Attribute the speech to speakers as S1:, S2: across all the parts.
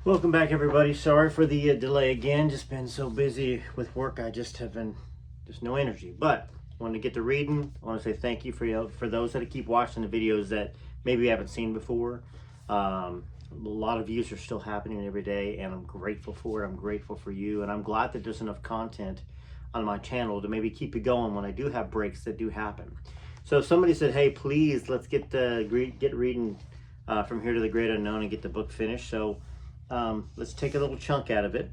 S1: Welcome back, everybody. Sorry for the delay again. Just been so busy with work. I just have been just no energy. But I want to get to reading. I want to say thank you for those that keep watching the videos that maybe you haven't seen before. A lot of views are still happening every day, and I'm grateful for it. I'm grateful for you, and I'm glad that there's enough content on my channel to maybe keep it going when I do have breaks that do happen. So somebody said, "Hey, please let's get reading from Here to the Great Unknown and get the book finished." So let's take a little chunk out of it.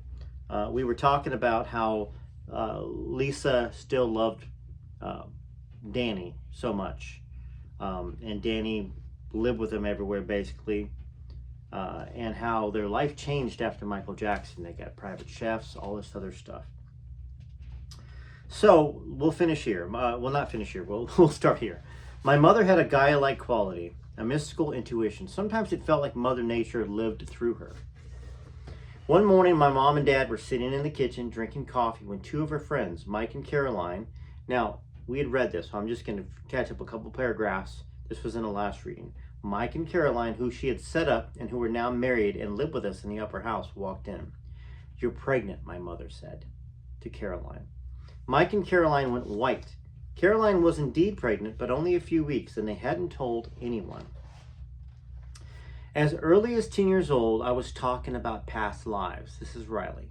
S1: We were talking about how Lisa still loved Danny so much, and Danny lived with him everywhere basically, and how their life changed after Michael Jackson. They got private chefs, all this other stuff. So we'll finish here. Well, not finish here. We'll start here. My mother had a Gaia-like quality, a mystical intuition. Sometimes it felt like Mother Nature lived through her. One morning, my mom and dad were sitting in the kitchen drinking coffee when two of her friends, Mike and Caroline. Now, we had read this, so I'm just going to catch up a couple paragraphs. This was in the last reading. Mike and Caroline, who she had set up and who were now married and lived with us in the upper house, walked in. "You're pregnant," my mother said to Caroline. Mike and Caroline went white. Caroline was indeed pregnant, but only a few weeks, and they hadn't told anyone. As early as 10 years old, I was talking about past lives. This is Riley.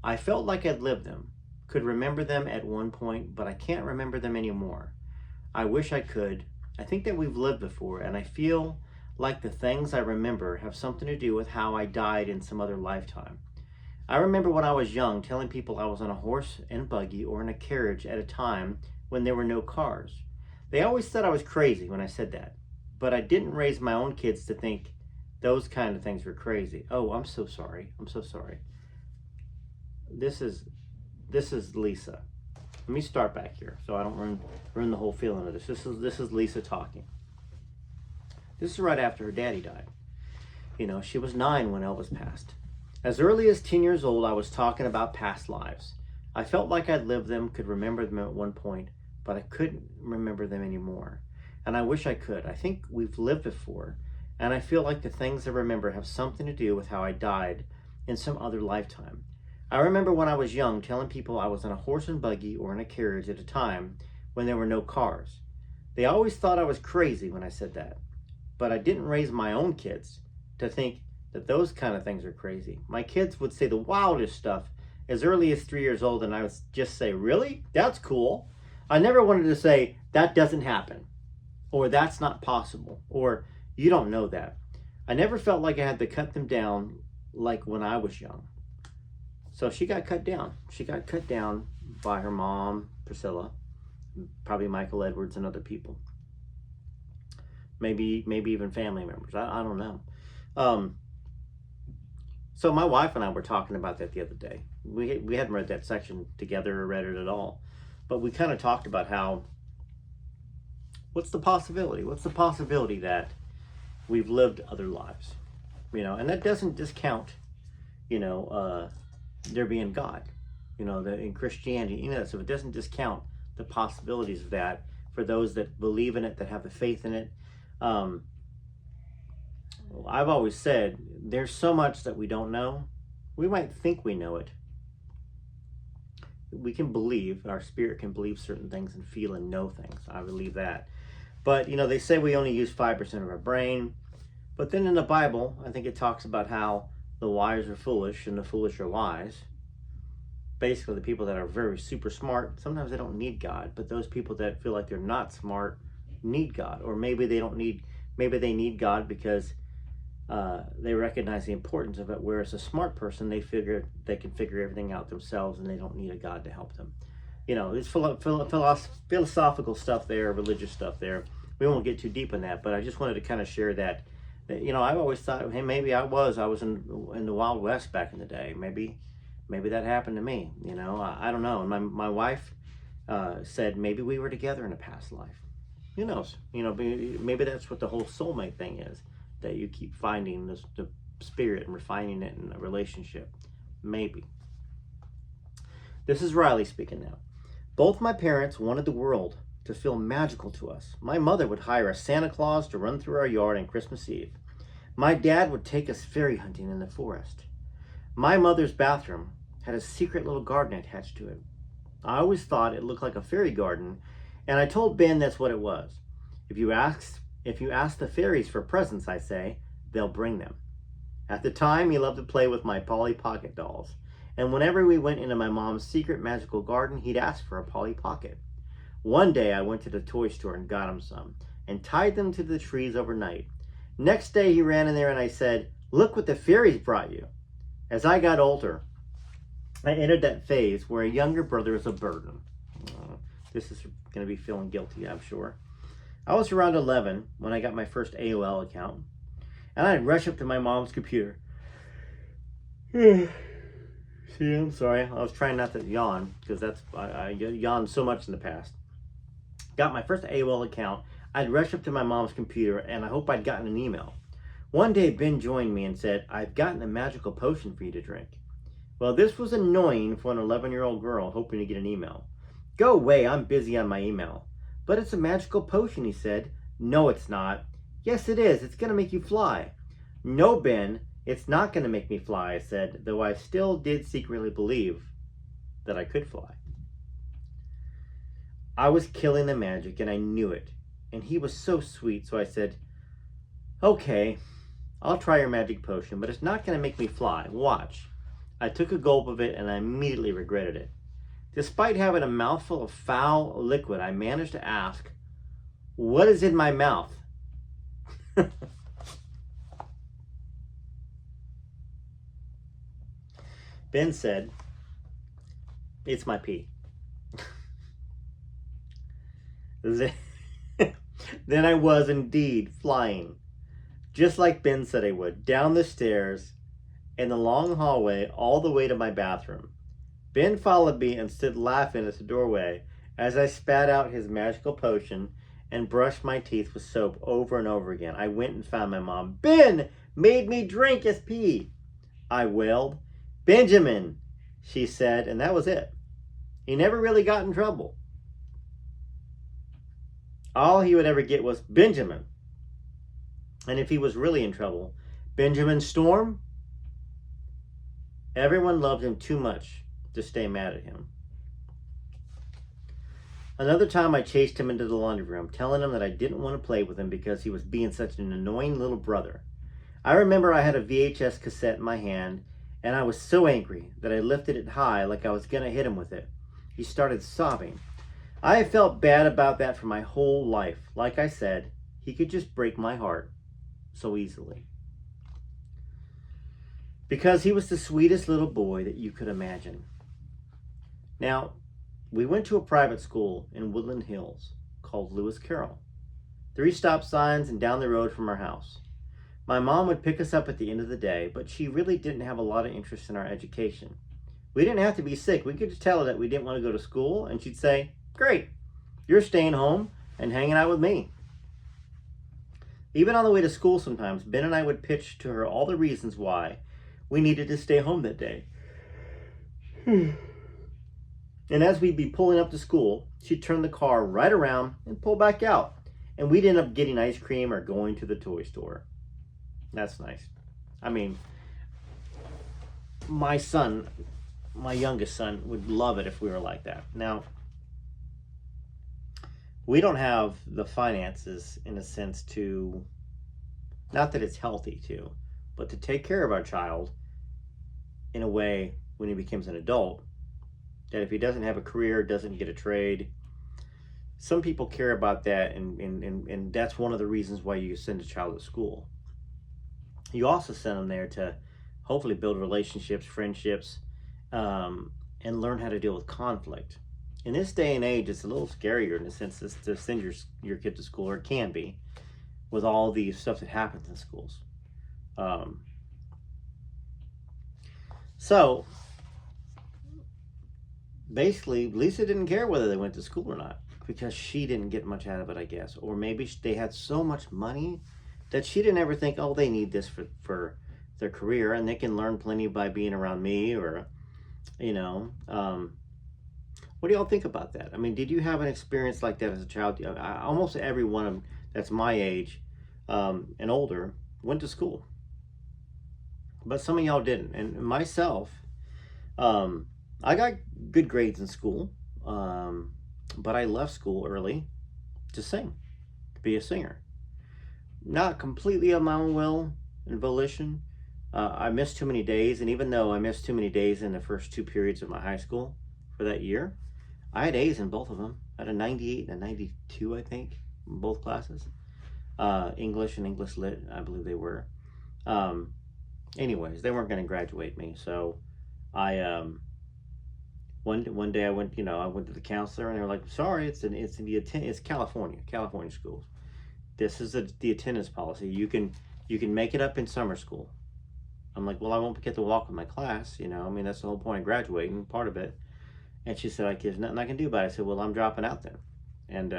S1: I felt like I'd lived them, could remember them at one point, but I can't remember them anymore. I wish I could. I think that we've lived before, and I feel like the things I remember have something to do with how I died in some other lifetime. I remember when I was young telling people I was on a horse and buggy or in a carriage at a time when there were no cars. They always said I was crazy when I said that, but I didn't raise my own kids to think those kind of things were crazy. Oh, I'm so sorry. I'm so sorry. This is Lisa. Let me start back here so I don't ruin the whole feeling of this. This is Lisa talking. This is right after her daddy died. You know, she was 9 when Elvis passed. As early as 10 years old, I was talking about past lives. I felt like I'd lived them, could remember them at one point, but I couldn't remember them anymore. And I wish I could. I think we've lived before. And I feel like the things I remember have something to do with how I died in some other lifetime. I remember when I was young telling people I was on a horse and buggy or in a carriage at a time when there were no cars. They always thought I was crazy when I said that. But I didn't raise my own kids to think that those kind of things are crazy. My kids would say the wildest stuff as early as 3 years old, and I would just say, "Really? That's cool." I never wanted to say, "That doesn't happen," or "That's not possible," or "You don't know that." I never felt like I had to cut them down like when I was young. So she got cut down. She got cut down by her mom, Priscilla, probably Michael Edwards and other people. Maybe even family members. I don't know. So my wife and I were talking about that the other day. We hadn't read that section together or read it at all. But we kind of talked about how, what's the possibility? What's the possibility that we've lived other lives? You know, and that doesn't discount, there being God, in Christianity, so it doesn't discount the possibilities of that for those that believe in it, that have the faith in it. I've always said there's so much that we don't know. We might think we know it. We can believe, our spirit can believe certain things and feel and know things. I believe that. But, they say we only use 5% of our brain. But then in the Bible, I think it talks about how the wise are foolish and the foolish are wise. Basically, the people that are very super smart, sometimes they don't need God. But those people that feel like they're not smart need God. Or maybe they need God because they recognize the importance of it. Whereas a smart person, they figure they can figure everything out themselves and they don't need a God to help them. It's philosophical stuff there, religious stuff there. We won't get too deep in that, but I just wanted to kind of share that. I've always thought, hey, maybe I was in the Wild West back in the day. Maybe that happened to me. I don't know. And my wife said maybe we were together in a past life. Who knows? Maybe that's what the whole soulmate thing is, that you keep finding the spirit and refining it in a relationship. Maybe. This is Riley speaking now. Both my parents wanted the world to feel magical to us. My mother would hire a Santa Claus to run through our yard on Christmas Eve. My dad would take us fairy hunting in the forest. My mother's bathroom had a secret little garden attached to it. I always thought it looked like a fairy garden, and I told Ben that's what it was. If you ask the fairies for presents, I say, they'll bring them. At the time, he loved to play with my Polly Pocket dolls, and whenever we went into my mom's secret magical garden, he'd ask for a Polly Pocket. One day, I went to the toy store and got him some, and tied them to the trees overnight. Next day, he ran in there and I said, "Look what the fairies brought you." As I got older, I entered that phase where a younger brother is a burden. This is going to be feeling guilty, I'm sure. I was around 11 when I got my first AOL account, and I'd rush up to my mom's computer. See, I'm sorry. I was trying not to yawn, because I yawned so much in the past. Got my first AOL account. I'd rush up to my mom's computer, and I hope I'd gotten an email. One day, Ben joined me and said, "I've gotten a magical potion for you to drink." Well, this was annoying for an 11-year-old girl hoping to get an email. "Go away, I'm busy on my email." "But it's a magical potion," he said. "No, it's not." "Yes, it is. It's going to make you fly." "No, Ben, it's not going to make me fly," I said, though I still did secretly believe that I could fly. I was killing the magic, and I knew it. And he was so sweet, so I said, "Okay, I'll try your magic potion, but it's not going to make me fly. Watch." I took a gulp of it, and I immediately regretted it. Despite having a mouthful of foul liquid, I managed to ask, "What is in my mouth?" Ben said, "It's my pee." Then I was indeed flying, just like Ben said I would, down the stairs and the long hallway all the way to my bathroom. Ben followed me and stood laughing at the doorway as I spat out his magical potion and brushed my teeth with soap over and over again. I went and found my mom. "Ben made me drink his pee," I wailed. "Benjamin," she said, and that was it. He never really got in trouble. All he would ever get was Benjamin. And if he was really in trouble, Benjamin Storm. Everyone loved him too much to stay mad at him. Another time I chased him into the laundry room, telling him that I didn't want to play with him because he was being such an annoying little brother. I remember I had a VHS cassette in my hand, and I was so angry that I lifted it high like I was going to hit him with it. He started sobbing. I have felt bad about that for my whole life. Like I said, he could just break my heart so easily. Because he was the sweetest little boy that you could imagine. Now, we went to a private school in Woodland Hills called Lewis Carroll. 3 stop signs and down the road from our house. My mom would pick us up at the end of the day, but she really didn't have a lot of interest in our education. We didn't have to be sick. We could just tell her that we didn't want to go to school, and she'd say, "Great, you're staying home and hanging out with me." Even on the way to school sometimes, Ben and I would pitch to her all the reasons why we needed to stay home that day. And as we'd be pulling up to school, she'd turn the car right around and pull back out. And we'd end up getting ice cream or going to the toy store. That's nice. I mean, my youngest son, would love it if we were like that. Now, we don't have the finances, in a sense, to, not that it's healthy to, but to take care of our child in a way when he becomes an adult, that if he doesn't have a career, doesn't get a trade, some people care about that, and that's one of the reasons why you send a child to school. You also send them there to hopefully build relationships, friendships, and learn how to deal with conflict. In this day and age, it's a little scarier in the sense to send your kid to school, or it can be, with all the stuff that happens in schools. So, basically, Lisa didn't care whether they went to school or not, because she didn't get much out of it, I guess. Or maybe they had so much money that she didn't ever think, oh, they need this for their career, and they can learn plenty by being around me, or, you know. What do y'all think about that? I mean, did you have an experience like that as a child? Almost everyone that's my age and older went to school. But some of y'all didn't. And myself, I got good grades in school, but I left school early to sing, to be a singer. Not completely of my own will and volition. I missed too many days, and even though I missed too many days in the first 2 periods of my high school for that year, I had A's in both of them. I had a 98 and a 92, I think, in both classes. English and English Lit, I believe they were. Anyways, they weren't going to graduate me, so I one day I went to the counselor, and they were like, "Sorry, it's California schools. This is the attendance policy. You can make it up in summer school." I'm like, "Well, I won't get to walk with my class, I mean, that's the whole point of graduating, part of it." And she said, like, "There's nothing I can do about it." I said, "Well, I'm dropping out then." And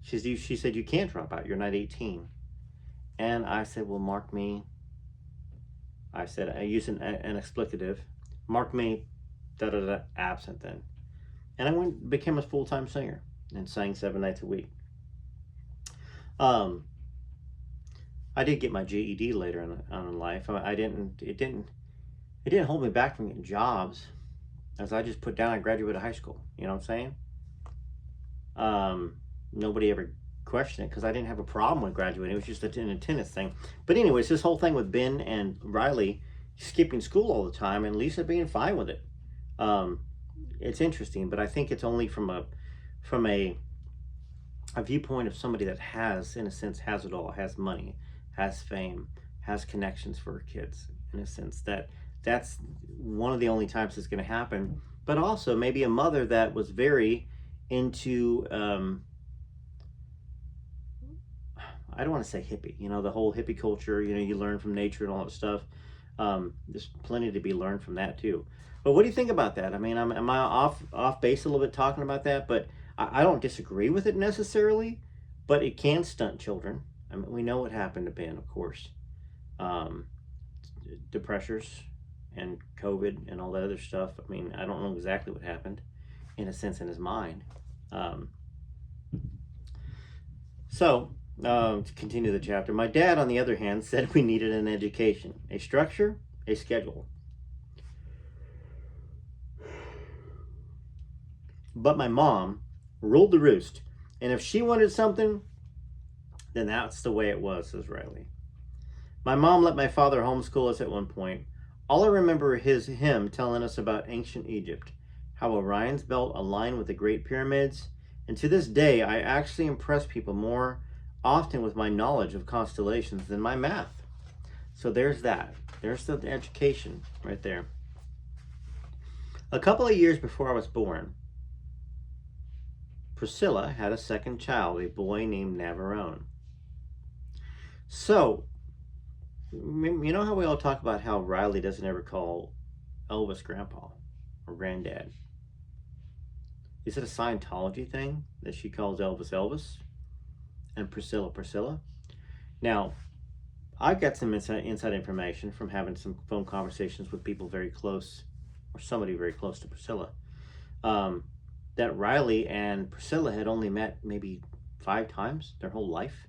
S1: she said, "You can't drop out. You're not 18." And I said, "Well, mark me." I said, I used an expletive. "Mark me absent then." And I became a full-time singer and sang 7 nights a week. I did get my GED later on in life. It didn't hold me back from getting jobs, as I just put down I graduated high school. You know what I'm saying? Nobody ever questioned it because I didn't have a problem with graduating. It was just an attendance thing. But anyways, this whole thing with Ben and Riley skipping school all the time and Lisa being fine with it. It's interesting, but I think it's only from a viewpoint of somebody that has, in a sense, has it all, has money, has fame, has connections for her kids, in a sense that's one of the only times it's going to happen. But also maybe a mother that was very into I don't want to say hippie, the whole hippie culture, you learn from nature and all that stuff. There's plenty to be learned from that too. But what do you think about that? I mean, am I off base a little bit talking about that? But I don't disagree with it necessarily, but it can stunt children. I mean, we know what happened to Ben, of course. The pressures and COVID and all that other stuff. I mean, I don't know exactly what happened, in a sense, in his mind. To continue the chapter, my dad, on the other hand, said we needed an education, a structure, a schedule. But my mom ruled the roost, and if she wanted something, then that's the way it was, says Riley. My mom let my father homeschool us at one point. All I remember is him telling us about ancient Egypt, how Orion's belt aligned with the Great Pyramids, and to this day I actually impress people more often with my knowledge of constellations than my math. So there's that. There's the education right there. A couple of years before I was born, Priscilla had a second child, a boy named Navarone. So, you know how we all talk about how Riley doesn't ever call Elvis grandpa or granddad? Is it a Scientology thing that she calls Elvis Elvis and Priscilla Priscilla? Now, I got some inside information from having some phone conversations with people very close, or somebody very close to Priscilla, that Riley and Priscilla had only met maybe 5 times their whole life,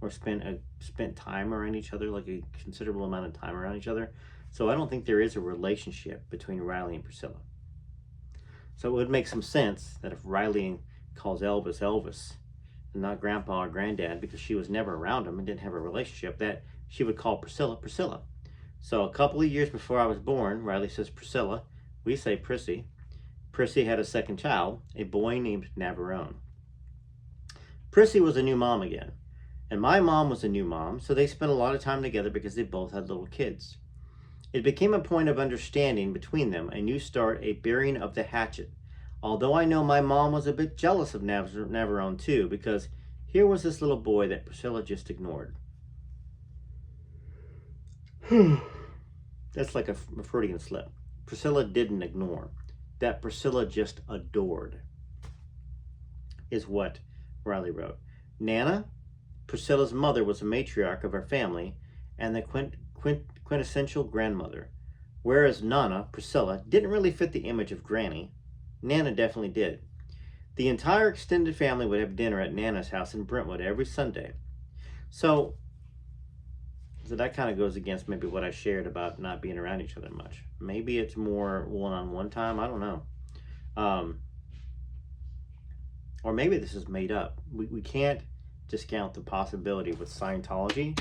S1: or spent time around each other, like a considerable amount of time around each other. So I don't think there is a relationship between Riley and Priscilla. So it would make some sense that if Riley calls Elvis Elvis and not grandpa or granddad, because she was never around him and didn't have a relationship, that she would call Priscilla Priscilla. So a couple of years before I was born, Riley says Priscilla, we say Prissy. Prissy had a second child, a boy named Navarone. Prissy was a new mom again, and my mom was a new mom, so they spent a lot of time together because they both had little kids. It became a point of understanding between them, a new start, a burying of the hatchet. Although I know my mom was a bit jealous of Navarone too, because here was this little boy that Priscilla just ignored. That's like a Freudian slip. Priscilla didn't ignore. That Priscilla just adored, is what Riley wrote. Nana, Priscilla's mother, was a matriarch of her family and the quintessential grandmother, whereas Nana, Priscilla, didn't really fit the image of Granny. Nana definitely did. The entire extended family would have dinner at Nana's house in Brentwood every Sunday. So that kind of goes against maybe what I shared about not being around each other much. Maybe it's more one-on-one time. I don't know. Or maybe this is made up. We can't discount the possibility with Scientology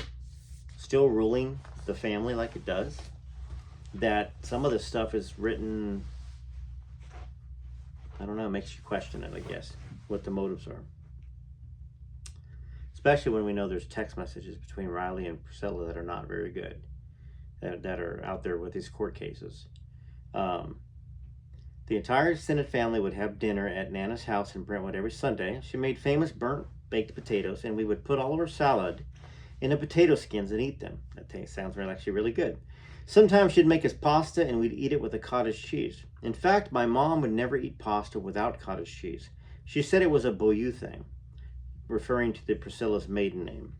S1: still ruling the family like it does, that some of this stuff is written, I don't know, makes you question it, I guess, what the motives are. Especially when we know there's text messages between Riley and Priscilla that are not very good, that are out there with these court cases. The entire extended family would have dinner at Nana's house in Brentwood every Sunday. She made famous burnt baked potatoes, and we would put all of our salad in the potato skins and eat them. That sounds actually really good. Sometimes she'd make us pasta, and we'd eat it with a cottage cheese. In fact, my mom would never eat pasta without cottage cheese. She said it was a Beaulieu thing, referring to the Priscilla's maiden name.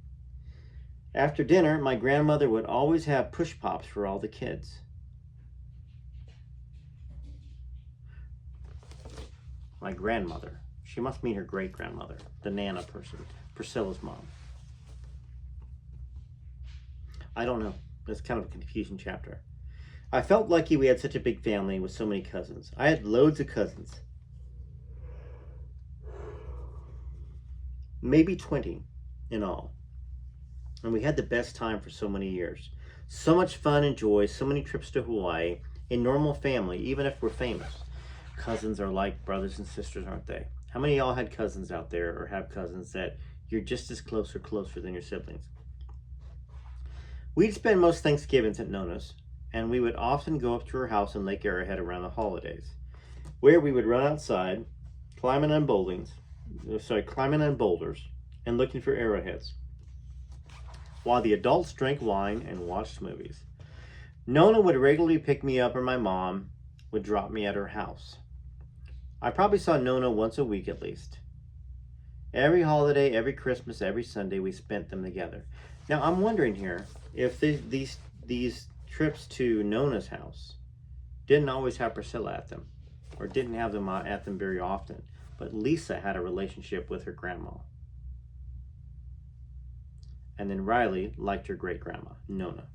S1: After dinner, my grandmother would always have push pops for all the kids. My grandmother. She must mean her great-grandmother, the Nana person, Priscilla's mom. I don't know. That's kind of a confusing chapter. I felt lucky we had such a big family with so many cousins. I had loads of cousins. Maybe 20 in all. And we had the best time for so many years. So much fun and joy, so many trips to Hawaii, a normal family, even if we're famous. Cousins are like brothers and sisters, aren't they? How many of y'all had cousins out there or have cousins that you're just as close or closer than your siblings? We'd spend most Thanksgivings at Nona's, and we would often go up to her house in Lake Arrowhead around the holidays, where we would run outside, climbing on boulders, and looking for arrowheads, while the adults drank wine and watched movies. Nona would regularly pick me up, or my mom would drop me at her house. I probably saw Nona once a week at least. Every holiday, every Christmas, every Sunday, we spent them together. Now, I'm wondering here if these trips to Nona's house didn't always have Priscilla at them, or didn't have them at them very often, but Lisa had a relationship with her grandma. And then Riley liked her great-grandma, Nona.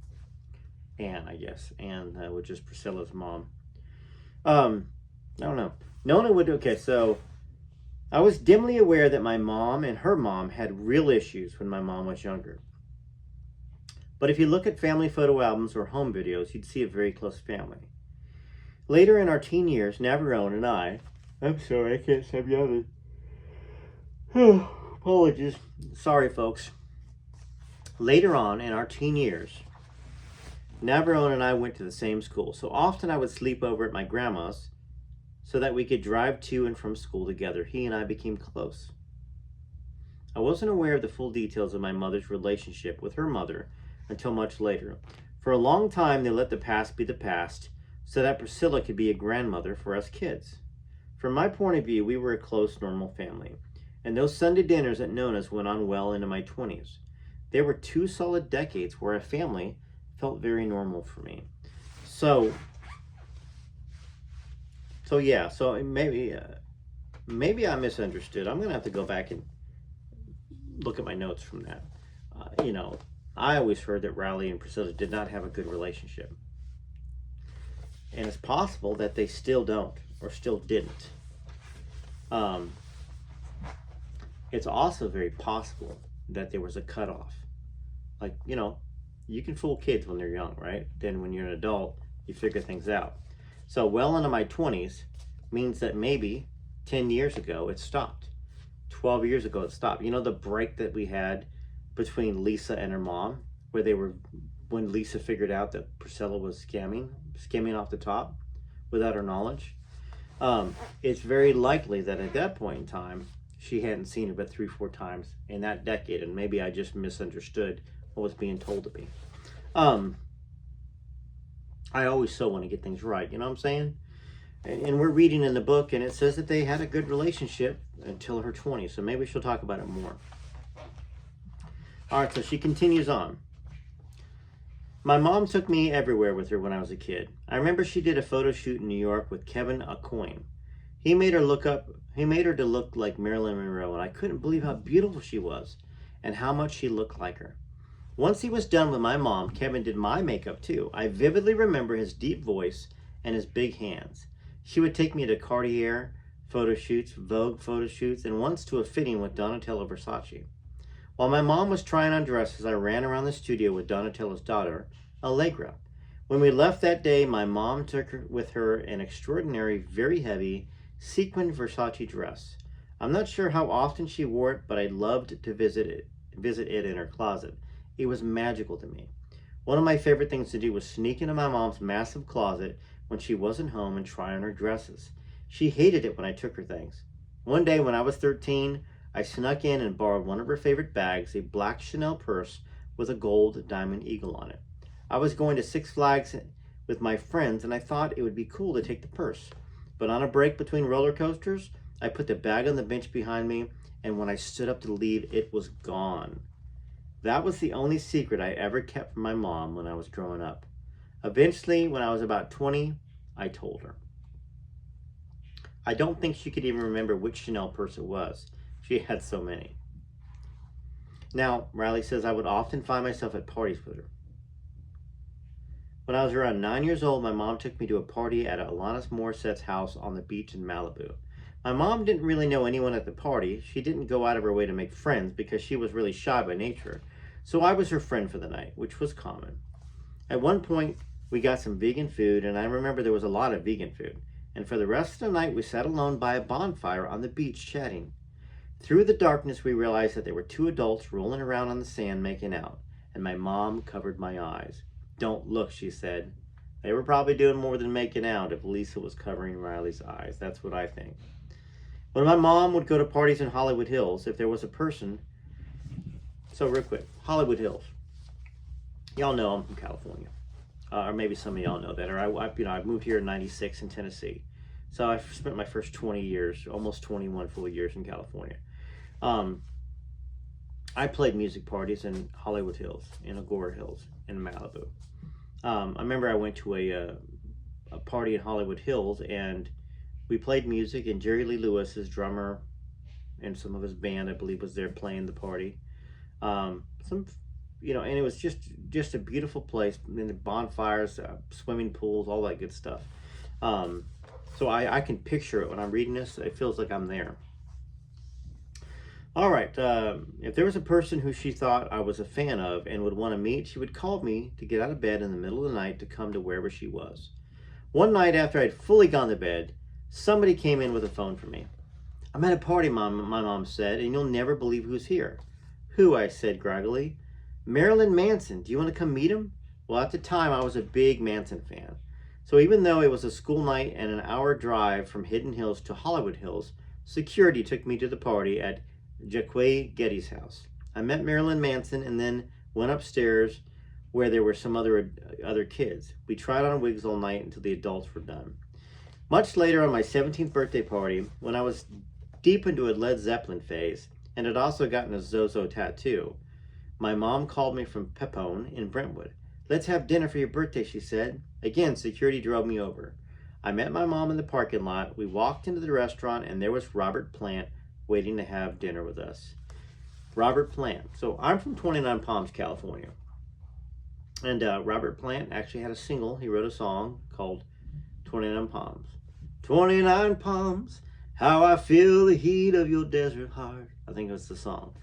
S1: Anne, I guess. Anne, which is Priscilla's mom. I don't know. Nona would, okay, so I was dimly aware that my mom and her mom had real issues when my mom was younger. But if you look at family photo albums or home videos, you'd see a very close family. Later in our teen years, Navarone and I'm sorry, I can't stop yelling. Apologies. Sorry, folks. Later on in our teen years, Navarone and I went to the same school, so often I would sleep over at my grandma's so that we could drive to and from school together. He and I became close. I wasn't aware of the full details of my mother's relationship with her mother until much later. For a long time, they let the past be the past so that Priscilla could be a grandmother for us kids. From my point of view, we were a close, normal family, and those Sunday dinners at Nona's went on well into my 20s. There were 2 solid decades where a family felt very normal for me. So maybe I misunderstood. I'm gonna have to go back and look at my notes from that. I always heard that Riley and Priscilla did not have a good relationship, and it's possible that they still don't or still didn't. It's also very possible that there was a cutoff. Like, you can fool kids when they're young, right? Then when you're an adult, you figure things out. So well into my 20s means that maybe 10 years ago it stopped. 12 years ago it stopped. The break that we had between Lisa and her mom, when Lisa figured out that Priscilla was skimming off the top without her knowledge. It's very likely that at that point in time, she hadn't seen her but 3-4 times in that decade, and maybe I just misunderstood what was being told to me. I always so want to get things right, you know what I'm saying? And we're reading in the book, and it says that they had a good relationship until her 20s, so maybe she'll talk about it more. All right, so she continues on. My mom took me everywhere with her when I was a kid. I remember she did a photo shoot in New York with Kevin Aucoin. He made her to look like Marilyn Monroe, and I couldn't believe how beautiful she was. and how much she looked like her. Once he was done with my mom, Kevin did my makeup too. I vividly remember his deep voice and his big hands. She would take me to Cartier photo shoots, Vogue photo shoots, and once to a fitting with Donatella Versace. While my mom was trying on dresses, I ran around the studio with Donatella's daughter, Allegra. When we left that day, my mom took with her an extraordinary, very heavy, sequined Versace dress. I'm not sure how often she wore it, but I loved to visit it in her closet. It was magical to me. One of my favorite things to do was sneak into my mom's massive closet when she wasn't home and try on her dresses. She hated it when I took her things. One day when I was 13, I snuck in and borrowed one of her favorite bags, a black Chanel purse with a gold diamond eagle on it. I was going to Six Flags with my friends and I thought it would be cool to take the purse. But on a break between roller coasters, I put the bag on the bench behind me, and when I stood up to leave, it was gone. That was the only secret I ever kept from my mom when I was growing up. Eventually, when I was about 20, I told her. I don't think she could even remember which Chanel purse it was. She had so many. Now, Riley says, I would often find myself at parties with her. When I was around 9 years old, my mom took me to a party at Alanis Morissette's house on the beach in Malibu. My mom didn't really know anyone at the party. She didn't go out of her way to make friends because she was really shy by nature. So I was her friend for the night, which was common. At one point, we got some vegan food, and I remember there was a lot of vegan food. And for the rest of the night, we sat alone by a bonfire on the beach chatting. Through the darkness, we realized that there were two adults rolling around on the sand making out, and my mom covered my eyes. Don't look, she said. They were probably doing more than making out if Lisa was covering Riley's eyes. That's what I think. When my mom would go to parties in Hollywood Hills, if there was a person... So real quick, Hollywood Hills. Y'all know I'm from California. Or maybe some of y'all know that. Or I moved here in '96 in Tennessee. So I spent my first 20 years, almost 21 full years in California. I played music parties in Hollywood Hills, in Agora Hills, in Malibu. I remember I went to a party in Hollywood Hills, and we played music, and Jerry Lee Lewis, his drummer, and some of his band, I believe, was there playing the party. And it was just a beautiful place, and the bonfires, swimming pools, all that good stuff. So I can picture it when I'm reading this. It feels like I'm there. All right, if there was a person who she thought I was a fan of and would want to meet, she would call me to get out of bed in the middle of the night to come to wherever she was. One night after I'd fully gone to bed, somebody came in with a phone for me. I'm at a party, my mom said, and you'll never believe who's here. Who? I said groggily. Marilyn Manson. Do you want to come meet him? Well, at the time, I was a big Manson fan. So even though it was a school night and an hour drive from Hidden Hills to Hollywood Hills, security took me to the party at Jaquay Getty's house. I met Marilyn Manson and then went upstairs where there were some other kids. We tried on wigs all night until the adults were done. Much later on my 17th birthday party, when I was deep into a Led Zeppelin phase and had also gotten a Zozo tattoo, my mom called me from Pepone in Brentwood. Let's have dinner for your birthday, she said. Again, security drove me over. I met my mom in the parking lot. We walked into the restaurant and there was Robert Plant waiting to have dinner with us. Robert Plant. So I'm from 29 Palms, California. And Robert Plant actually had a single. He wrote a song called 29 Palms. 29 Palms, how I feel the heat of your desert heart. I think that's the song.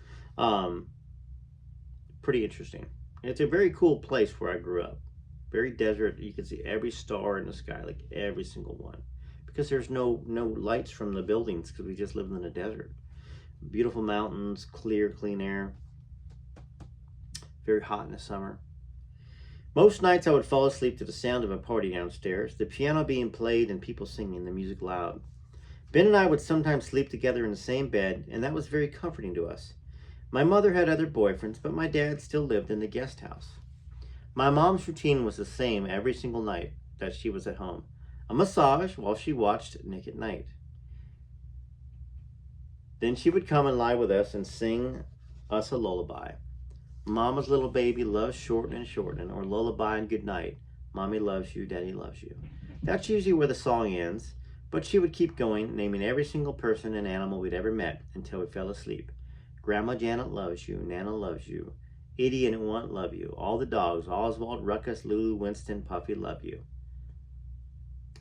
S1: Pretty interesting. It's a very cool place where I grew up. Very desert. You can see every star in the sky, like every single one. Because there's no lights from the buildings because we just lived in the desert. Beautiful mountains, clear, clean air. Very hot in the summer. Most nights I would fall asleep to the sound of a party downstairs, the piano being played and people singing, the music loud. Ben and I would sometimes sleep together in the same bed, and that was very comforting to us. My mother had other boyfriends, but my dad still lived in the guest house. My mom's routine was the same every single night that she was at home. A massage while she watched Nick at Night. Then she would come and lie with us and sing us a lullaby. Mama's little baby loves shorten and shorten, or lullaby and good night. Mommy loves you, Daddy loves you. That's usually where the song ends, but she would keep going, naming every single person and animal we'd ever met until we fell asleep. Grandma Janet loves you. Nana loves you. Edie and Aunt love you. All the dogs, Oswald, Ruckus, Lulu, Winston, Puffy love you.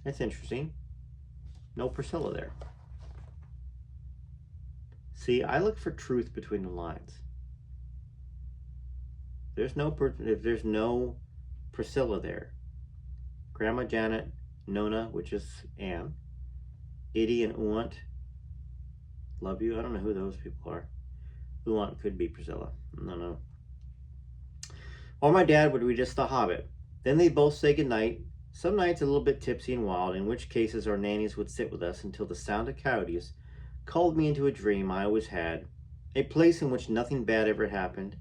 S1: That's interesting. No Priscilla there. See, I look for truth between the lines. If there's no Priscilla there, Grandma Janet, Nona, which is Anne, Edie and Aunt love you. I don't know who those people are. Aunt could be Priscilla. I don't know. Or my dad would read us The Hobbit. Then they'd both say goodnight, some nights a little bit tipsy and wild, in which cases our nannies would sit with us until the sound of coyotes called me into a dream I always had, a place in which nothing bad ever happened,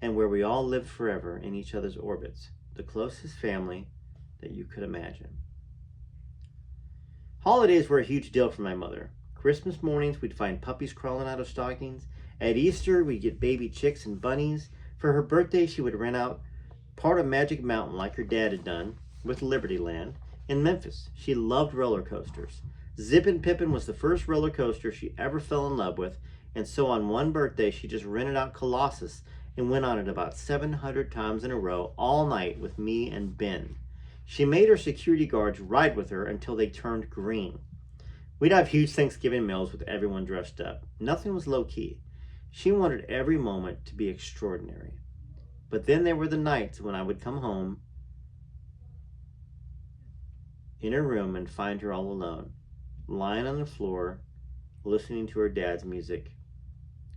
S1: and where we all lived forever in each other's orbits, the closest family that you could imagine. Holidays were a huge deal for my mother. Christmas mornings, we'd find puppies crawling out of stockings. At Easter, we'd get baby chicks and bunnies. For her birthday, she would rent out part of Magic Mountain like her dad had done with Liberty Land in Memphis. She loved roller coasters. Zippin' Pippin was the first roller coaster she ever fell in love with, and so on one birthday, she just rented out Colossus and went on it about 700 times in a row all night with me and Ben. She made her security guards ride with her until they turned green. We'd have huge Thanksgiving meals with everyone dressed up. Nothing was low-key. She wanted every moment to be extraordinary. But then there were the nights when I would come home in her room and find her all alone, lying on the floor, listening to her dad's music,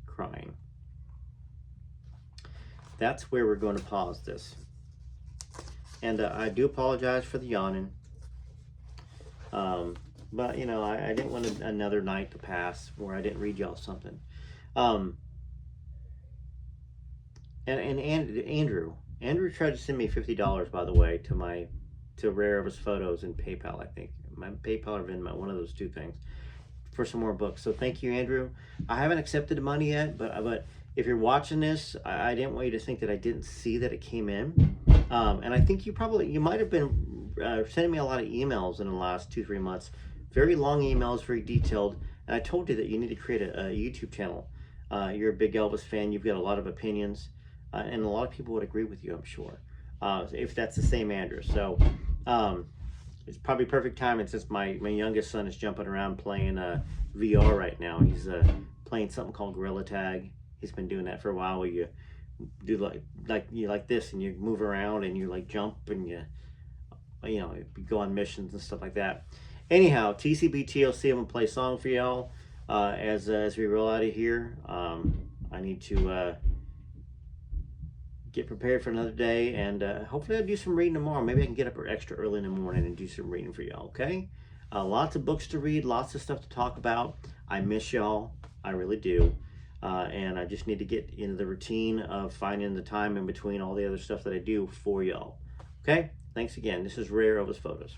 S1: crying. That's where we're going to pause this. And I do apologize for the yawning. But, you know, I didn't want another night to pass where I didn't read y'all something. And Andrew tried to send me $50, by the way, to Rare Elvis Photos and PayPal, I think. My PayPal or Venmo, one of those two things, for some more books. So thank you, Andrew. I haven't accepted the money yet, but if you're watching this, I didn't want you to think that I didn't see that it came in. And I think you might have been sending me a lot of emails in the last 2-3 months. Very long emails, very detailed. And I told you that you need to create a YouTube channel. You're a big Elvis fan. You've got a lot of opinions. And a lot of people would agree with you, I'm sure. If that's the same Andrew. So it's probably perfect timing since my youngest son is jumping around playing VR right now. He's playing something called Gorilla Tag. He's been doing that for a while, where you do like this, and you move around and you like jump and you go on missions and stuff like that. Anyhow, TCB TLC, I'm gonna play a song for y'all as we roll out of here. I need to get prepared for another day, and hopefully I'll do some reading tomorrow. Maybe I can get up extra early in the morning and do some reading for y'all. Okay, lots of books to read, lots of stuff to talk about. I miss y'all, I really do. And I just need to get into the routine of finding the time in between all the other stuff that I do for y'all. Okay? Thanks again. This is Rare Elvis Photos.